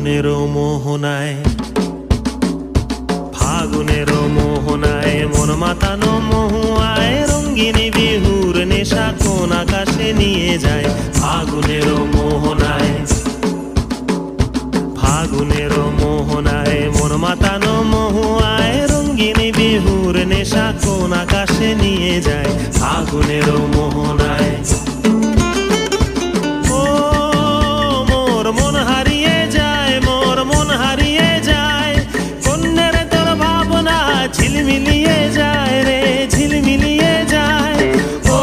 ফাগুনেরও মোহনায়, ফাগুনেরও মোহনায় মন মাতানো মহুয়ায় রঙ্গিনী বিহুর নেশা কোন আকাশে নিয়ে যায়। ফাগুনেরও মোহনায়, ফাগুনেরও মোহনায় মন মাতানো মহুয়ায় রঙ্গিনী বিহুর নেশা কোন আকাশে নিয়ে যায়। ফাগুনেরও মোহনায় ঝিলমিলিয়ে যায় রে, ঝিলমিলিয়ে যায়। ও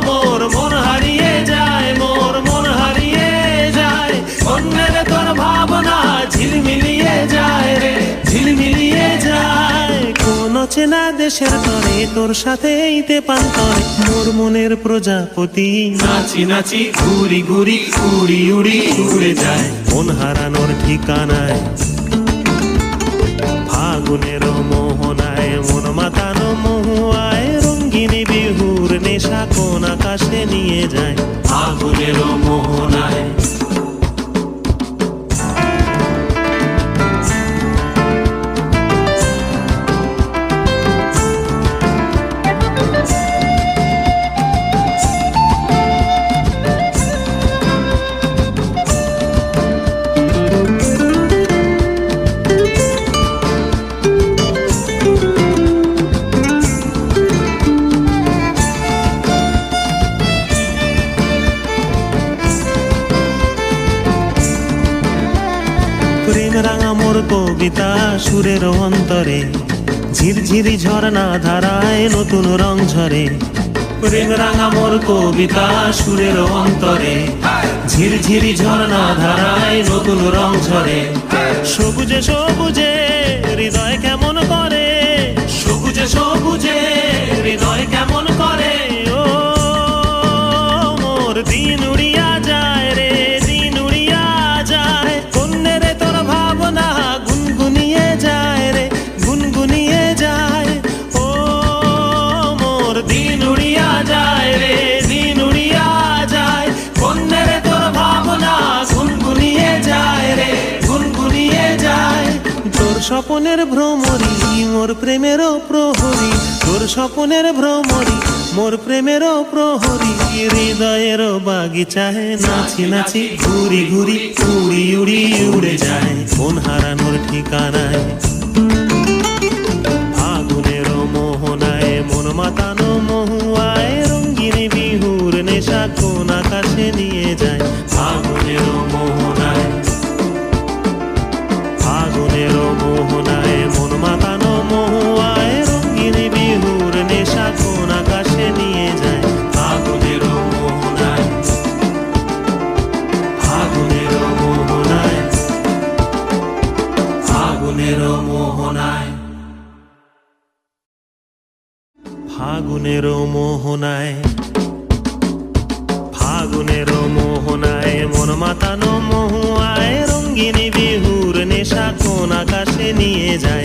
মোর মন হারিয়ে যায়, মোর মন হারিয়ে যায়। অন্যের তোর ভাবনা ঝিলমিলিয়ে যায় রে, ঝিলমিলিয়ে যায়। কোন চেনা দেশের তরে তোর সাথে এইতে পান্তরে মোর মনের প্রজাপতি নাচি নাচি ঘুরি ঘুরি উড়ি উড়ি উড়ে যায় মন হারানোর ঠিকানায়। ফাগুনেরও মোহনায় মন মাতানো মহুয়ায় রঙ্গিনী বিহুর নেশা কোন আকাশে নিয়ে যায়। ফাগুনেরও মোহনায় প্রেম রাঙা মোর কবিতা সুরের অন্তরে ঝিরঝিরি ঝরনা ধারায় নতুন রং ঝরে। প্রেম রাঙা মোর কবিতা সুরের অন্তরে ঝিরঝিরি ঝরনা ধারায় নতুন রং ঝরে। সবুজে সবুজে হৃদয় কেমন করে, সবুজে সবুজে হৃদয় কেমন করে। ও মোর দিন উড়িয়া যায় রে, দিন উড়িয়া যায়। কন্যের তোর ভাবনা গুনগুনিয়ে যায় রে, গুনগুনিয়ে যায়। ও মোর দিন উড়িয়া যায় রে, দিন উড়িয়া যায়। কন্যের তোর ভাবনা গুনগুনিয়ে যায় রে, গুনগুনিয়ে যায়। তোর স্বপনের ভ্রমরি মোর প্রেমেরও প্রহরী, তোর স্বপনের ভ্রমরি মোর প্রেমেরও প্রহরী। হৃদয়েরও বাগিচায় নাচি নাচি ঘুরি ঘুরি উড়ি উড়ি উড়ে যায় মন হারানোর ঠিকানায়। ফাগুনেরও মোহনায় মন মাতানো মহুয়ায় রঙ্গিনী বিহুর নেশা কোন আকাশে নিয়ে যায়। ফাগুনেরও মোহনায়, ফাগুনেরও মোহনায় মন মাতানো মহুয়ায় রঙ্গিনী বিহুর নেশা কোন আকাশে নিয়ে যায়। ফাগুনেরও মোহনায়, ফাগুনেরও মোহনায়, ফাগুনেরও মোহনায়, ফাগুনেরও মোহনায়, ফাগুনেরও মোহনায় মন মাতানো মহুয়ায় রঙ্গিনী বিহুর নেশা কোন আকাশে নিয়ে যায়।